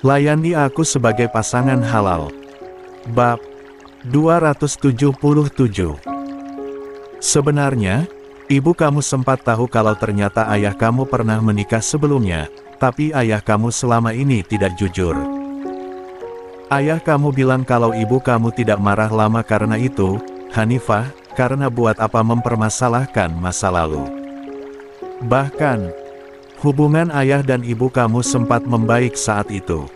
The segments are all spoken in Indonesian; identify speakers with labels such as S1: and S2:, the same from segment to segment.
S1: Layani aku sebagai pasangan halal. Bab 277. Sebenarnya, ibu kamu sempat tahu kalau ternyata ayah kamu pernah menikah sebelumnya, tapi ayah kamu selama ini tidak jujur. Ayah kamu bilang kalau ibu kamu tidak marah lama karena itu, Hanifah, karena buat apa mempermasalahkan masa lalu. Bahkan, hubungan ayah dan ibu kamu sempat membaik saat itu.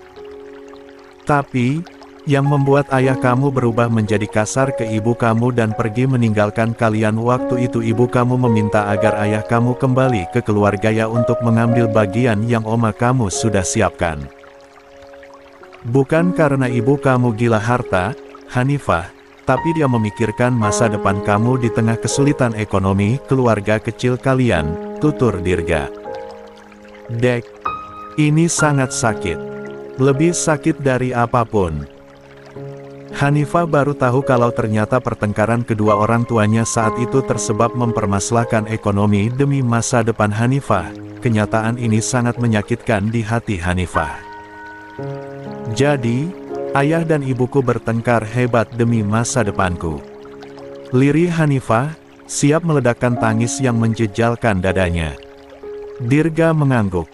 S1: Tapi, yang membuat ayah kamu berubah menjadi kasar ke ibu kamu dan pergi meninggalkan kalian waktu itu ibu kamu meminta agar ayah kamu kembali ke keluarganya untuk mengambil bagian yang oma kamu sudah siapkan. Bukan karena ibu kamu gila harta, Hanifah, tapi dia memikirkan masa depan kamu di tengah kesulitan ekonomi keluarga kecil kalian, tutur Dirga. Dek, ini sangat sakit. Lebih sakit dari apapun. Hanifah baru tahu kalau ternyata pertengkaran kedua orang tuanya saat itu tersebab mempermasalahkan ekonomi demi masa depan Hanifah. Kenyataan ini sangat menyakitkan di hati Hanifah. Jadi, ayah dan ibuku bertengkar hebat demi masa depanku. Lirih Hanifah, siap meledakkan tangis yang menjejalkan dadanya. Dirga mengangguk.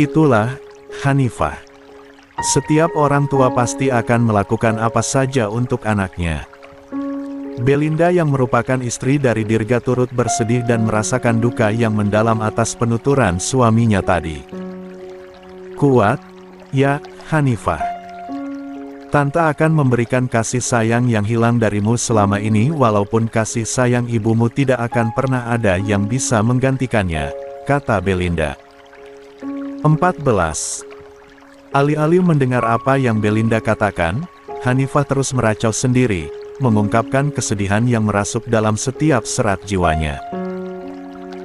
S1: Itulah, Hanifah. Setiap orang tua pasti akan melakukan apa saja untuk anaknya. Belinda yang merupakan istri dari Dirga turut bersedih dan merasakan duka yang mendalam atas penuturan suaminya tadi. Kuat, ya, Hanifah. Tante akan memberikan kasih sayang yang hilang darimu selama ini walaupun kasih sayang ibumu tidak akan pernah ada yang bisa menggantikannya, kata Belinda. 14. Alih-alih mendengar apa yang Belinda katakan, Hanifah terus meracau sendiri, mengungkapkan kesedihan yang merasuk dalam setiap serat jiwanya.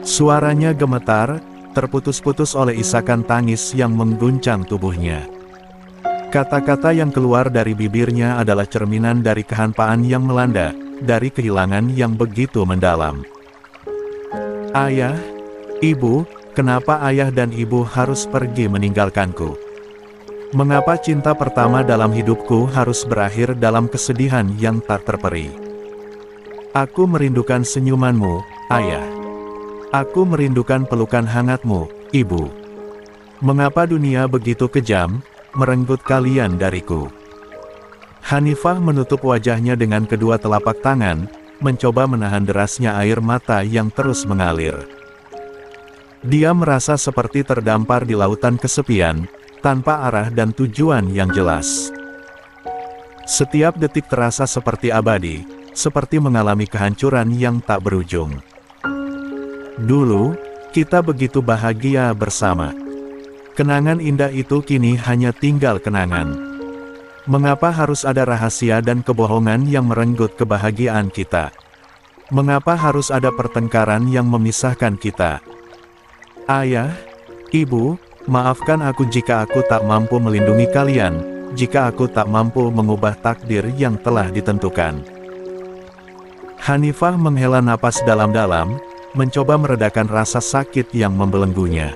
S1: Suaranya gemetar, terputus-putus oleh isakan tangis yang mengguncang tubuhnya. Kata-kata yang keluar dari bibirnya adalah cerminan dari kehampaan yang melanda, dari kehilangan yang begitu mendalam. Ayah, ibu, kenapa ayah dan ibu harus pergi meninggalkanku? Mengapa cinta pertama dalam hidupku harus berakhir dalam kesedihan yang tak terperi? Aku merindukan senyumanmu, ayah. Aku merindukan pelukan hangatmu, ibu. Mengapa dunia begitu kejam, merenggut kalian dariku? Hanifah menutup wajahnya dengan kedua telapak tangan, mencoba menahan derasnya air mata yang terus mengalir. Dia merasa seperti terdampar di lautan kesepian, tanpa arah dan tujuan yang jelas. Setiap detik terasa seperti abadi, seperti mengalami kehancuran yang tak berujung. Dulu, kita begitu bahagia bersama. Kenangan indah itu kini hanya tinggal kenangan. Mengapa harus ada rahasia dan kebohongan yang merenggut kebahagiaan kita? Mengapa harus ada pertengkaran yang memisahkan kita? Ayah, ibu, maafkan aku jika aku tak mampu melindungi kalian, jika aku tak mampu mengubah takdir yang telah ditentukan. Hanifah menghela napas dalam-dalam, mencoba meredakan rasa sakit yang membelenggunya.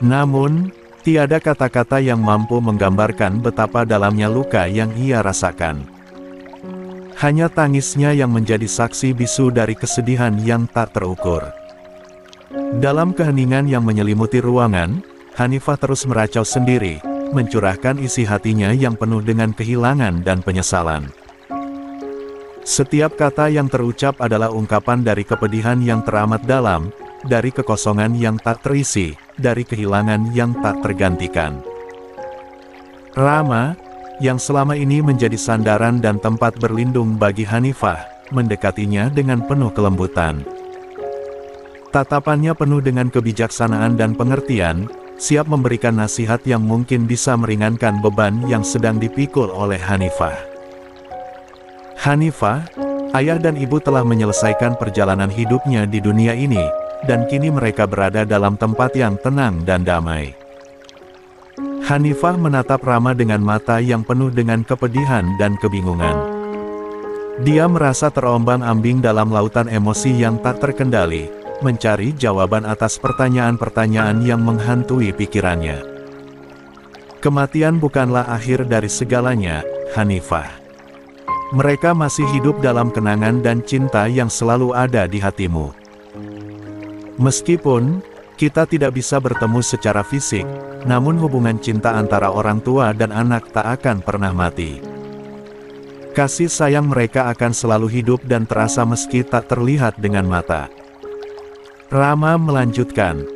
S1: Namun, tiada kata-kata yang mampu menggambarkan betapa dalamnya luka yang ia rasakan. Hanya tangisnya yang menjadi saksi bisu dari kesedihan yang tak terukur. Dalam keheningan yang menyelimuti ruangan, Hanifah terus meracau sendiri, mencurahkan isi hatinya yang penuh dengan kehilangan dan penyesalan. Setiap kata yang terucap adalah ungkapan dari kepedihan yang teramat dalam, dari kekosongan yang tak terisi, dari kehilangan yang tak tergantikan. Rama, yang selama ini menjadi sandaran dan tempat berlindung bagi Hanifah, mendekatinya dengan penuh kelembutan. Tatapannya penuh dengan kebijaksanaan dan pengertian, siap memberikan nasihat yang mungkin bisa meringankan beban yang sedang dipikul oleh Hanifah. Hanifah, ayah dan ibu telah menyelesaikan perjalanan hidupnya di dunia ini, dan kini mereka berada dalam tempat yang tenang dan damai. Hanifah menatap Rama dengan mata yang penuh dengan kepedihan dan kebingungan. Dia merasa terombang-ambing dalam lautan emosi yang tak terkendali, mencari jawaban atas pertanyaan-pertanyaan yang menghantui pikirannya. Kematian bukanlah akhir dari segalanya, Hanifah. Mereka masih hidup dalam kenangan dan cinta yang selalu ada di hatimu. Meskipun kita tidak bisa bertemu secara fisik, namun hubungan cinta antara orang tua dan anak tak akan pernah mati. Kasih sayang mereka akan selalu hidup dan terasa meski tak terlihat dengan mata. Rama melanjutkan,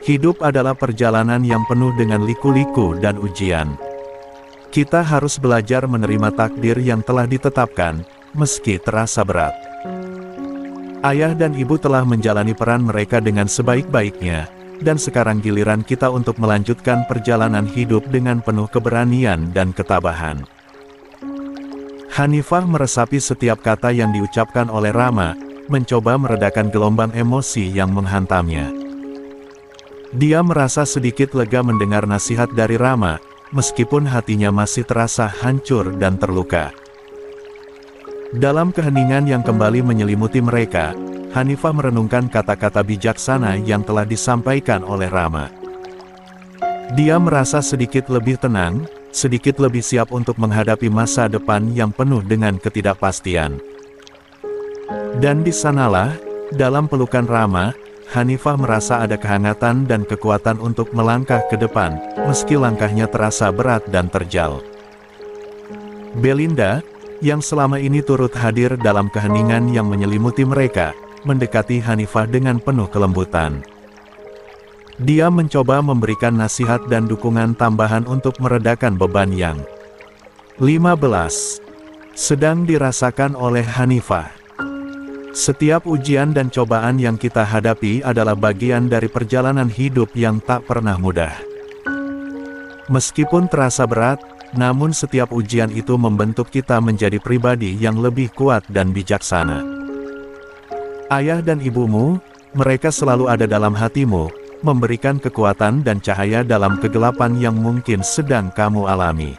S1: hidup adalah perjalanan yang penuh dengan liku-liku dan ujian. Kita harus belajar menerima takdir yang telah ditetapkan, meski terasa berat. Ayah dan ibu telah menjalani peran mereka dengan sebaik-baiknya, dan sekarang giliran kita untuk melanjutkan perjalanan hidup dengan penuh keberanian dan ketabahan. Hanifah meresapi setiap kata yang diucapkan oleh Rama, mencoba meredakan gelombang emosi yang menghantamnya. Dia merasa sedikit lega mendengar nasihat dari Rama, meskipun hatinya masih terasa hancur dan terluka. Dalam keheningan yang kembali menyelimuti mereka, Hanifah merenungkan kata-kata bijaksana yang telah disampaikan oleh Rama. Dia merasa sedikit lebih tenang, sedikit lebih siap untuk menghadapi masa depan yang penuh dengan ketidakpastian. Dan di sanalah, dalam pelukan Rama, Hanifah merasa ada kehangatan dan kekuatan untuk melangkah ke depan, meski langkahnya terasa berat dan terjal. Belinda, yang selama ini turut hadir dalam keheningan yang menyelimuti mereka, mendekati Hanifah dengan penuh kelembutan. Dia mencoba memberikan nasihat dan dukungan tambahan untuk meredakan beban yang 15 sedang dirasakan oleh Hanifah. Setiap ujian dan cobaan yang kita hadapi adalah bagian dari perjalanan hidup yang tak pernah mudah. Meskipun terasa berat, namun setiap ujian itu membentuk kita menjadi pribadi yang lebih kuat dan bijaksana. Ayah dan ibumu, mereka selalu ada dalam hatimu, memberikan kekuatan dan cahaya dalam kegelapan yang mungkin sedang kamu alami.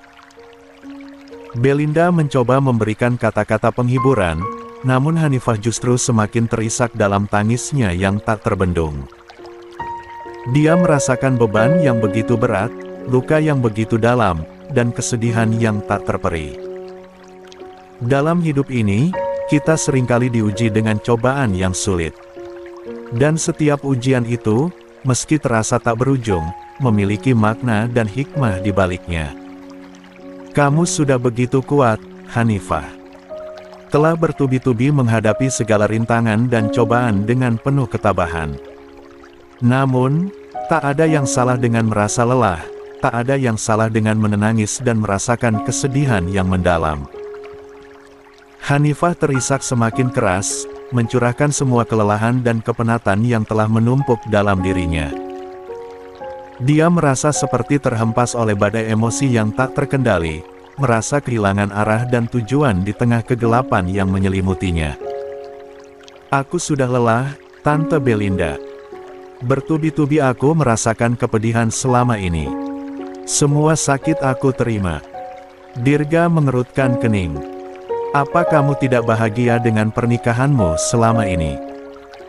S1: Belinda mencoba memberikan kata-kata penghiburan, namun Hanifah justru semakin terisak dalam tangisnya yang tak terbendung. Dia merasakan beban yang begitu berat, luka yang begitu dalam, dan kesedihan yang tak terperi. Dalam hidup ini, kita seringkali diuji dengan cobaan yang sulit. Dan setiap ujian itu, meski terasa tak berujung, memiliki makna dan hikmah di baliknya. Kamu sudah begitu kuat, Hanifah. Telah bertubi-tubi menghadapi segala rintangan dan cobaan dengan penuh ketabahan. Namun, tak ada yang salah dengan merasa lelah, tak ada yang salah dengan menangis dan merasakan kesedihan yang mendalam. Hanifah terisak semakin keras, mencurahkan semua kelelahan dan kepenatan yang telah menumpuk dalam dirinya. Dia merasa seperti terhempas oleh badai emosi yang tak terkendali, merasa kehilangan arah dan tujuan di tengah kegelapan yang menyelimutinya. Aku sudah lelah, Tante Belinda. Bertubi-tubi aku merasakan kepedihan selama ini. Semua sakit aku terima. Dirga mengerutkan kening. Apa kamu tidak bahagia dengan pernikahanmu selama ini?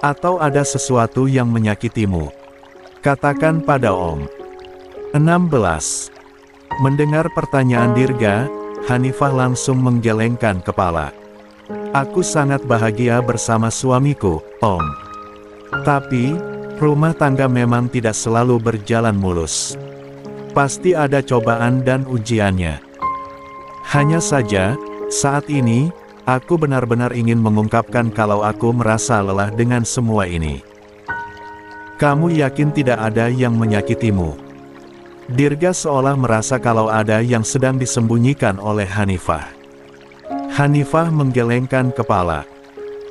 S1: Atau ada sesuatu yang menyakitimu? Katakan pada Om. 16. Mendengar pertanyaan Dirga, Hanifah langsung menggelengkan kepala. Aku sangat bahagia bersama suamiku, Om. Tapi, rumah tangga memang tidak selalu berjalan mulus. Pasti ada cobaan dan ujiannya. Hanya saja, saat ini, aku benar-benar ingin mengungkapkan kalau aku merasa lelah dengan semua ini. Kamu yakin tidak ada yang menyakitimu? Dirga seolah merasa kalau ada yang sedang disembunyikan oleh Hanifah. Hanifah menggelengkan kepala.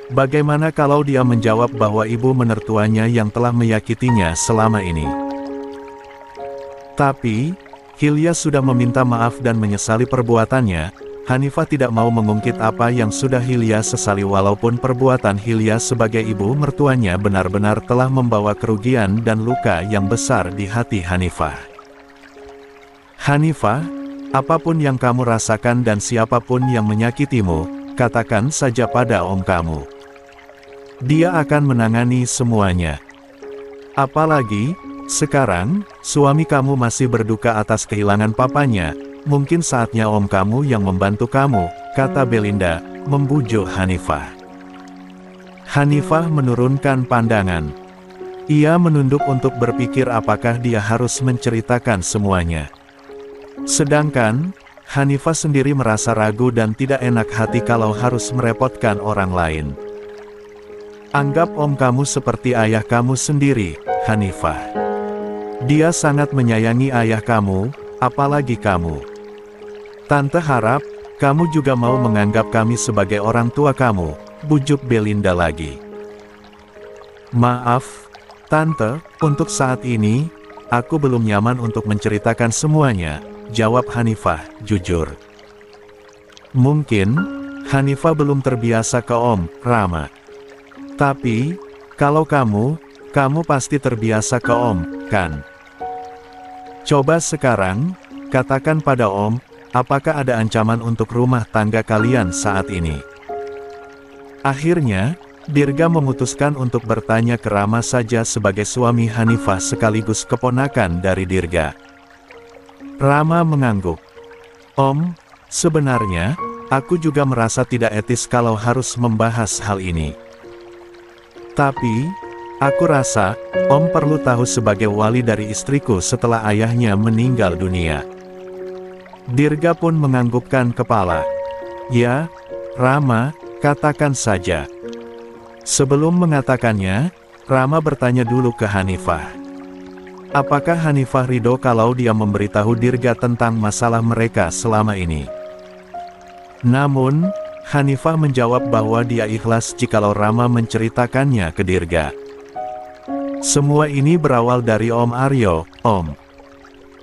S1: Bagaimana kalau dia menjawab bahwa ibu mertuanya yang telah menyakitinya selama ini? Tapi, Hilya sudah meminta maaf dan menyesali perbuatannya. Hanifah tidak mau mengungkit apa yang sudah Hilya sesali walaupun perbuatan Hilya sebagai ibu mertuanya benar-benar telah membawa kerugian dan luka yang besar di hati Hanifah. Hanifah, apapun yang kamu rasakan dan siapapun yang menyakitimu, katakan saja pada Om kamu. Dia akan menangani semuanya. Apalagi, Sekarang, suami kamu masih berduka atas kehilangan papanya, mungkin saatnya om kamu yang membantu kamu, kata Belinda, membujuk Hanifah. Hanifah menurunkan pandangan. Ia menunduk untuk berpikir apakah dia harus menceritakan semuanya. Sedangkan, Hanifah sendiri merasa ragu dan tidak enak hati kalau harus merepotkan orang lain. Anggap om kamu seperti ayah kamu sendiri, Hanifah. Dia sangat menyayangi ayah kamu, apalagi kamu. Tante harap, kamu juga mau menganggap kami sebagai orang tua kamu, bujuk Belinda lagi. Maaf, Tante, untuk saat ini, aku belum nyaman untuk menceritakan semuanya, jawab Hanifah, jujur. Mungkin, Hanifah belum terbiasa ke Om Rama. Tapi, kalau kamu pasti terbiasa ke Om, kan? Coba sekarang, katakan pada Om, apakah ada ancaman untuk rumah tangga kalian saat ini? Akhirnya, Dirga memutuskan untuk bertanya ke Rama saja sebagai suami Hanifah sekaligus keponakan dari Dirga. Rama mengangguk. Om, sebenarnya, aku juga merasa tidak etis kalau harus membahas hal ini. Tapi, aku rasa, Om perlu tahu sebagai wali dari istriku setelah ayahnya meninggal dunia. Dirga pun menganggukkan kepala. Ya, Rama, katakan saja. Sebelum mengatakannya, Rama bertanya dulu ke Hanifah. Apakah Hanifah ridho kalau dia memberitahu Dirga tentang masalah mereka selama ini? Namun, Hanifah menjawab bahwa dia ikhlas jikalau Rama menceritakannya ke Dirga. Semua ini berawal dari Om Aryo, Om.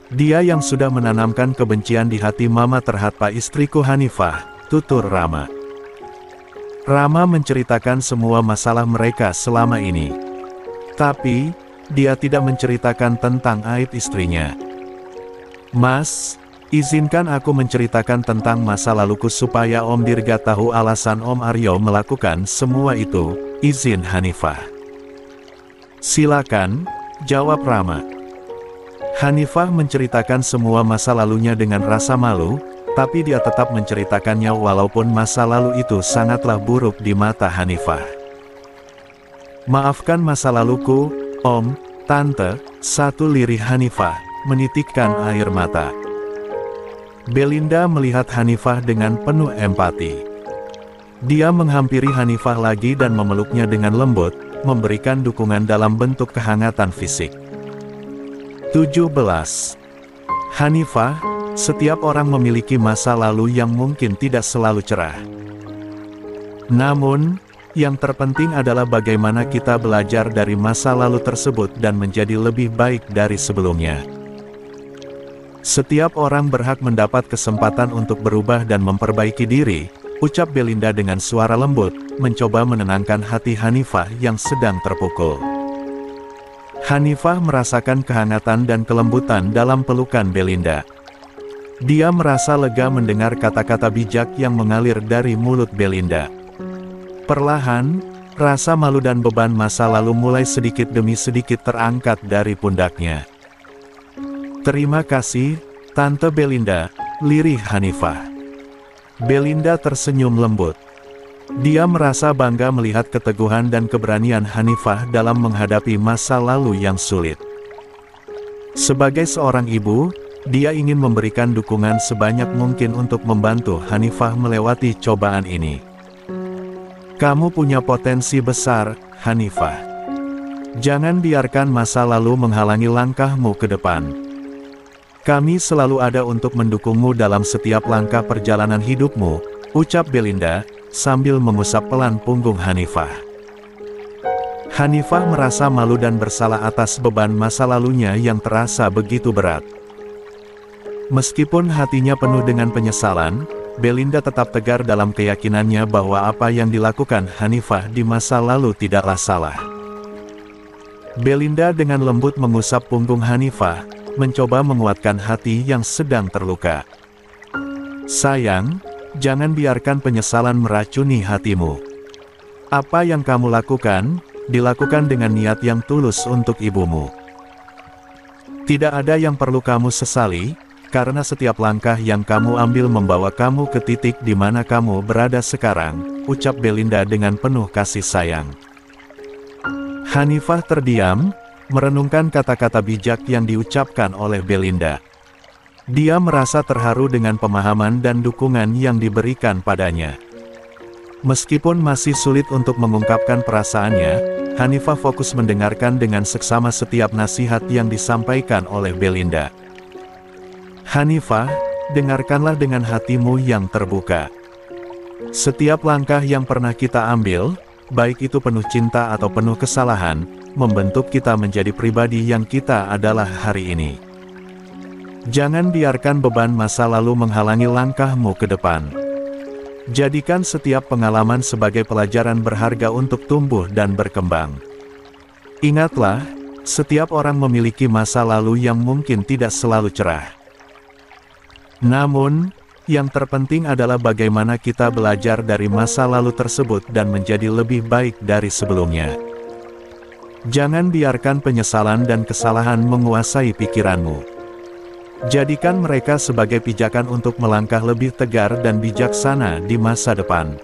S1: Dia yang sudah menanamkan kebencian di hati Mama terhadap istriku Hanifah, tutur Rama. Rama menceritakan semua masalah mereka selama ini. Tapi, dia tidak menceritakan tentang aib istrinya. Mas, izinkan aku menceritakan tentang masa laluku supaya Om Dirga tahu alasan Om Aryo melakukan semua itu, izin Hanifah. Silakan, jawab Rama. Hanifah menceritakan semua masa lalunya dengan rasa malu, tapi dia tetap menceritakannya walaupun masa lalu itu sangatlah buruk di mata Hanifah. Maafkan masa laluku, Om, Tante, satu lirih Hanifah, menitikkan air mata. Belinda melihat Hanifah dengan penuh empati. Dia menghampiri Hanifah lagi dan memeluknya dengan lembut, memberikan dukungan dalam bentuk kehangatan fisik. 17. Hanifah, setiap orang memiliki masa lalu yang mungkin tidak selalu cerah. Namun, yang terpenting adalah bagaimana kita belajar dari masa lalu tersebut dan menjadi lebih baik dari sebelumnya. Setiap orang berhak mendapat kesempatan untuk berubah dan memperbaiki diri, ucap Belinda dengan suara lembut, mencoba menenangkan hati Hanifah yang sedang terpukul. Hanifah merasakan kehangatan dan kelembutan dalam pelukan Belinda. Dia merasa lega mendengar kata-kata bijak yang mengalir dari mulut Belinda. Perlahan, rasa malu dan beban masa lalu mulai sedikit demi sedikit terangkat dari pundaknya. Terima kasih, Tante Belinda, lirih Hanifah. Belinda tersenyum lembut. Dia merasa bangga melihat keteguhan dan keberanian Hanifah dalam menghadapi masa lalu yang sulit. Sebagai seorang ibu, dia ingin memberikan dukungan sebanyak mungkin untuk membantu Hanifah melewati cobaan ini. Kamu punya potensi besar, Hanifah. Jangan biarkan masa lalu menghalangi langkahmu ke depan. Kami selalu ada untuk mendukungmu dalam setiap langkah perjalanan hidupmu, ucap Belinda, sambil mengusap pelan punggung Hanifah. Hanifah merasa malu dan bersalah atas beban masa lalunya yang terasa begitu berat. Meskipun hatinya penuh dengan penyesalan, Belinda tetap tegar dalam keyakinannya bahwa apa yang dilakukan Hanifah di masa lalu tidaklah salah. Belinda dengan lembut mengusap punggung Hanifah, mencoba menguatkan hati yang sedang terluka. Sayang, jangan biarkan penyesalan meracuni hatimu. Apa yang kamu lakukan, dilakukan dengan niat yang tulus untuk ibumu. Tidak ada yang perlu kamu sesali, karena setiap langkah yang kamu ambil membawa kamu ke titik di mana kamu berada sekarang, ucap Belinda dengan penuh kasih sayang. Hanifah terdiam, merenungkan kata-kata bijak yang diucapkan oleh Belinda. Dia merasa terharu dengan pemahaman dan dukungan yang diberikan padanya. Meskipun masih sulit untuk mengungkapkan perasaannya, Hanifah fokus mendengarkan dengan seksama setiap nasihat yang disampaikan oleh Belinda. Hanifah, dengarkanlah dengan hatimu yang terbuka. Setiap langkah yang pernah kita ambil, baik itu penuh cinta atau penuh kesalahan, membentuk kita menjadi pribadi yang kita adalah hari ini. Jangan biarkan beban masa lalu menghalangi langkahmu ke depan. Jadikan setiap pengalaman sebagai pelajaran berharga untuk tumbuh dan berkembang. Ingatlah, setiap orang memiliki masa lalu yang mungkin tidak selalu cerah. Namun, yang terpenting adalah bagaimana kita belajar dari masa lalu tersebut dan menjadi lebih baik dari sebelumnya. Jangan biarkan penyesalan dan kesalahan menguasai pikiranmu. Jadikan mereka sebagai pijakan untuk melangkah lebih tegar dan bijaksana di masa depan.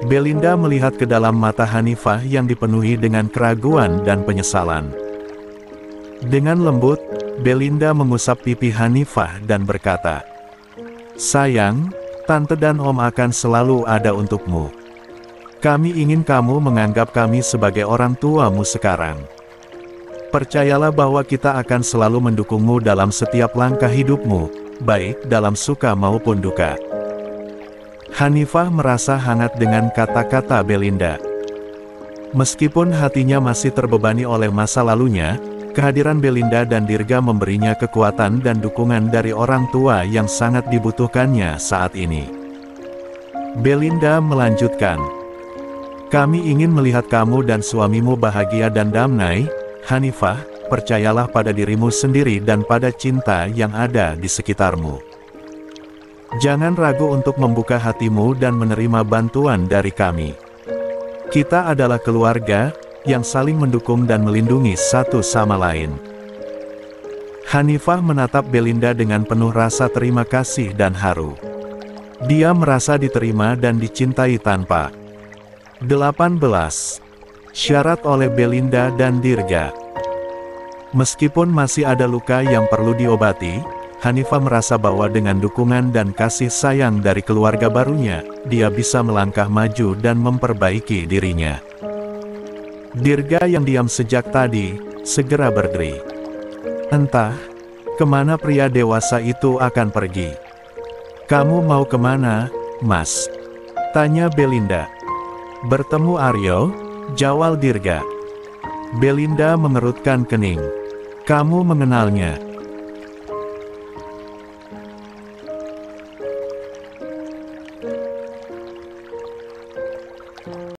S1: Belinda melihat ke dalam mata Hanifah yang dipenuhi dengan keraguan dan penyesalan. Dengan lembut, Belinda mengusap pipi Hanifah dan berkata, "Sayang, Tante dan Om akan selalu ada untukmu. Kami ingin kamu menganggap kami sebagai orang tuamu sekarang. Percayalah bahwa kita akan selalu mendukungmu dalam setiap langkah hidupmu, baik dalam suka maupun duka." Hanifah merasa hangat dengan kata-kata Belinda. Meskipun hatinya masih terbebani oleh masa lalunya, kehadiran Belinda dan Dirga memberinya kekuatan dan dukungan dari orang tua yang sangat dibutuhkannya saat ini. Belinda melanjutkan, "Kami ingin melihat kamu dan suamimu bahagia dan damai. Hanifah, percayalah pada dirimu sendiri dan pada cinta yang ada di sekitarmu. Jangan ragu untuk membuka hatimu dan menerima bantuan dari kami. Kita adalah keluarga, yang saling mendukung dan melindungi satu sama lain." Hanifah menatap Belinda dengan penuh rasa terima kasih dan haru. Dia merasa diterima dan dicintai tanpa 18. Syarat oleh Belinda dan Dirga. Meskipun masih ada luka yang perlu diobati, Hanifah merasa bahwa dengan dukungan dan kasih sayang dari keluarga barunya, dia bisa melangkah maju dan memperbaiki dirinya. Dirga yang diam sejak tadi, segera berdiri. "Entah, kemana pria dewasa itu akan pergi." "Kamu mau kemana, Mas?" tanya Belinda. "Bertemu Aryo," jawab Dirga. Belinda mengerutkan kening. "Kamu mengenalnya?"